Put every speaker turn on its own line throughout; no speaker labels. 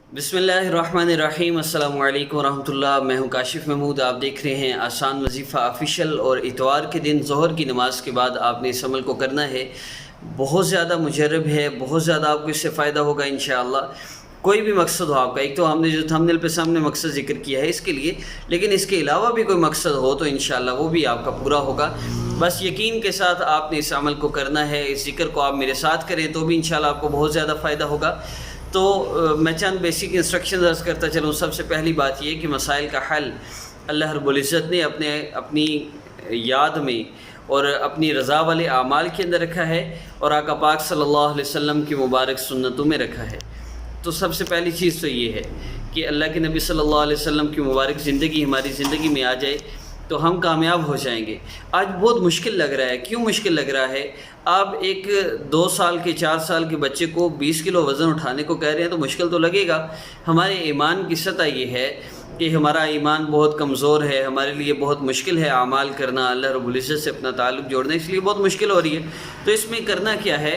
बिस्मिल्लाहिर्रहमानिर्रहीम। अस्सलाम वालेकुम रहमतुल्लाह। मैं हूं काशिफ महमूद। आप देख रहे हैं आसान वजीफ़ा ऑफिशियल। और इतवार के दिन ज़ोहर की नमाज़ के बाद आपने इस अमल को करना है। बहुत ज़्यादा मुजर्रब है, बहुत ज़्यादा आपको इससे फ़ायदा होगा इंशाअल्लाह। कोई भी मकसद हो आपका, एक तो हमने जो थंबनेल पे सामने मकसद ज़िक्र किया है इसके लिए, लेकिन इसके अलावा भी कोई मकसद हो तो इंशाअल्लाह वो भी आपका पूरा होगा। बस यकीन के साथ आपने इस अमल को करना है। इस ज़िक्र को आप मेरे साथ करें तो भी इंशाअल्लाह आपको बहुत ज़्यादा फ़ायदा होगा। तो मैं चंद बेसिक इंस्ट्रक्शन अर्ज़ करता चलूँ। सबसे पहली बात ये कि मसाइल का हल अल्लाह रब्बुल इज़्ज़त ने अपनी याद में और अपनी रज़ा वाले आमाल के अंदर रखा है और आका पाक सल्लल्लाहु अलैहि वसल्लम की मुबारक सुन्नतों में रखा है। तो सबसे पहली चीज़ तो ये है कि अल्लाह के नबी सल्लल्लाहु अलैहि वसल्लम की मुबारक ज़िंदगी हमारी ज़िंदगी में आ जाए तो हम कामयाब हो जाएंगे। आज बहुत मुश्किल लग रहा है। क्यों मुश्किल लग रहा है? आप एक 2 साल के 4 साल के बच्चे को 20 किलो वज़न उठाने को कह रहे हैं तो मुश्किल तो लगेगा। हमारे ईमान की सतह ये है कि हमारा ईमान बहुत कमज़ोर है। हमारे लिए बहुत मुश्किल है आमाल करना, अल्लाह रब्बुल इज़्ज़त से अपना ताल्लुक़ जोड़ना, इसलिए बहुत मुश्किल हो रही है। तो इसमें करना क्या है?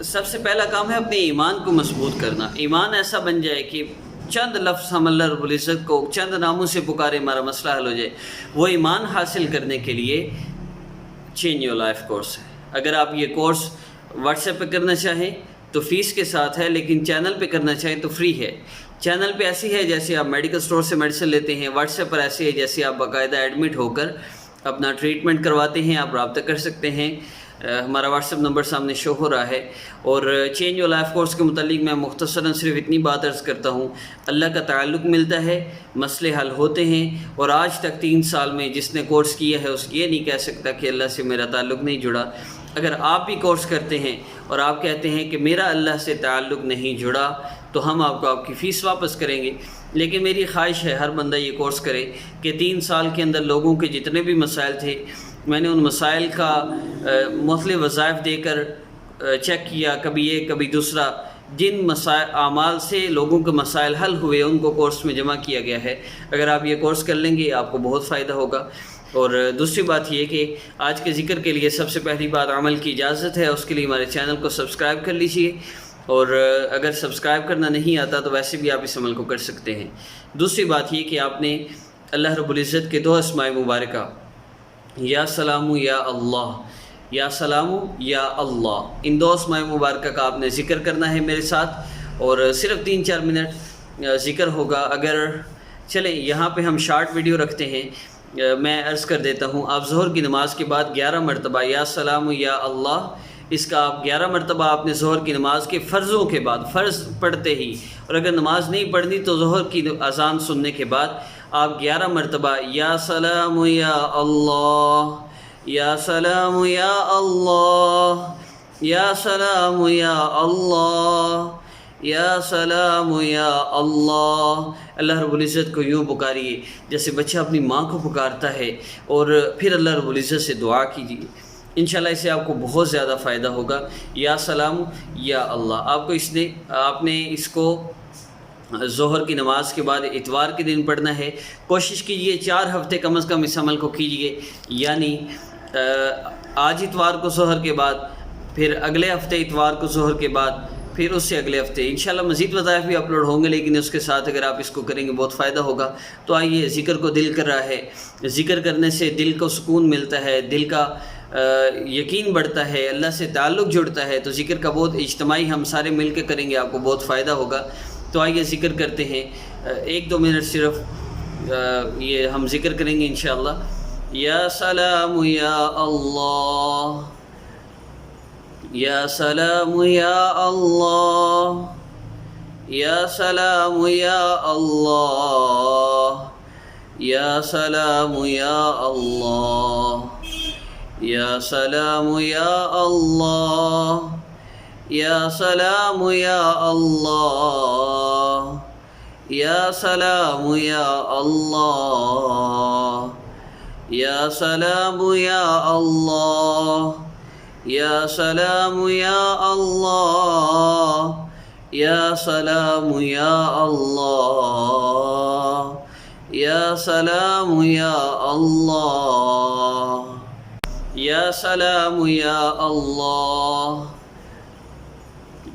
सबसे पहला काम है अपने ईमान को मजबूत करना। ईमान ऐसा बन जाए कि चंद लफ्ज़ हम अल्लाह रब्बुल इज़्ज़त को चंद नामों से पुकारे, हमारा मसला हल हो जाए। वो ईमान हासिल करने के लिए चेंज योर लाइफ कोर्स है। अगर आप ये कोर्स व्हाट्सएप पे करना चाहें तो फ़ीस के साथ है, लेकिन चैनल पे करना चाहें तो फ्री है। चैनल पे ऐसी है जैसे आप मेडिकल स्टोर से मेडिसिन लेते हैं, व्हाट्सएप पर ऐसी है जैसे आप बाकायदा एडमिट होकर अपना ट्रीटमेंट करवाते हैं। आप रब्ता कर सकते हैं। हमारा व्हाट्सएप नंबर सामने शो हो रहा है। और चेंज योर लाइफ कोर्स के मुतालिक मैं मुख्तसरन सिर्फ इतनी बात अर्ज़ करता हूँ, अल्लाह का ताल्लुक़ मिलता है, मसले हल होते हैं। और आज तक 3 साल में जिसने कोर्स किया है उसकी ये नहीं कह सकता कि अल्लाह से मेरा ताल्लुक़ नहीं जुड़ा। अगर आप भी कोर्स करते हैं और आप कहते हैं कि मेरा अल्लाह से ताल्लुक़ नहीं जुड़ा तो हम आपको आपकी फ़ीस वापस करेंगे। लेकिन मेरी ख्वाहिश है हर बंदा ये कोर्स करे कि 3 साल के अंदर लोगों के जितने भी मसाइल थे मैंने उन मसाइल का मुख्तलिफ़ वज़ाइफ देकर चेक किया, कभी ये कभी दूसरा। जिन मसाइल आमाल से लोगों के मसाइल हल हुए उनको कोर्स में जमा किया गया है। अगर आप ये कोर्स कर लेंगे आपको बहुत फ़ायदा होगा। और दूसरी बात ये कि आज के ज़िक्र के लिए सबसे पहली बात अमल की इजाज़त है। उसके लिए हमारे चैनल को सब्सक्राइब कर लीजिए। और अगर सब्सक्राइब करना नहीं आता तो वैसे भी आप इस अमल को कर सकते हैं। दूसरी बात ये कि आपने अल्लाह रब्बुल इज़्ज़त के 2 अस्माए मुबारका या सलामु या अल्लाह, या सलामु या अल्लाह, इन 2 अस्माए मुबारका का आपने ज़िक्र करना है मेरे साथ। और सिर्फ 3-4 मिनट ज़िक्र होगा। अगर चले यहाँ पे हम शार्ट वीडियो रखते हैं, मैं अर्ज़ कर देता हूँ। आप ज़ोहर की नमाज़ के बाद 11 मरतबा या सलामु या अल्लाह, इसका आप 11 मरतबा आपने ज़ोहर की नमाज़ के फ़र्ज़ों के बाद, फ़र्ज़ पढ़ते ही, और अगर नमाज़ नहीं पढ़नी तो ज़ोहर की अज़ान सुनने के बाद आप 11 मरतबा या सलामु या अल्लाह, या सलामु या अल्लाह, या सलामु या अल्लाह, या सलामु या अल्लाह। अल्लाह रब्बुल इज़्ज़त को यूँ पुकारिए जैसे बच्चा अपनी माँ को पुकारता है, और फिर अल्लाह रब्बुल इज़्ज़त से दुआ कीजिए। इंशाल्लाह इससे आपको बहुत ज़्यादा फ़ायदा होगा। या सलामु या अल्लाह आपने इसको ज़ोहर की नमाज़ के बाद इतवार के दिन पढ़ना है। कोशिश कीजिए 4 हफ़्ते कम अज़ कम इस अमल को कीजिए। यानी आज इतवार को ज़ोहर के बाद, फिर अगले हफ़्ते इतवार को ज़ोहर के बाद, फिर उससे अगले हफ़्ते इंशाल्लाह मज़ीद वज़ाइफ भी अपलोड होंगे। लेकिन उसके साथ अगर आप इसको करेंगे बहुत फ़ायदा होगा। तो आइए, ज़िक्र को दिल कर रहा है। ज़िक्र करने से दिल को सुकून मिलता है, दिल का यकीन बढ़ता है, अल्लाह से ताल्लुक़ जुड़ता है। तो ज़िक्र का बहुत इज्तिमाई हम सारे मिल के करेंगे, आपको बहुत फ़ायदा होगा। तो आइए ज़िक्र करते हैं। 1-2 मिनट सिर्फ ये हम ज़िक्र करेंगे इंशाअल्लाह। या सलामु या अल्लाह, या सलामु या अल्लाह, या सलामु या अल्लाह, या सलामु या अल्लाह, या सलामु या अल्लाह, या सलामु या अल्लाह, या सलामु या अल्लाह, या सलामु या अल्लाह, या सलामु या अल्लाह, या सलामु या अल्लाह, या सलामु या अल्लाह, या सलामु या अल्लाह,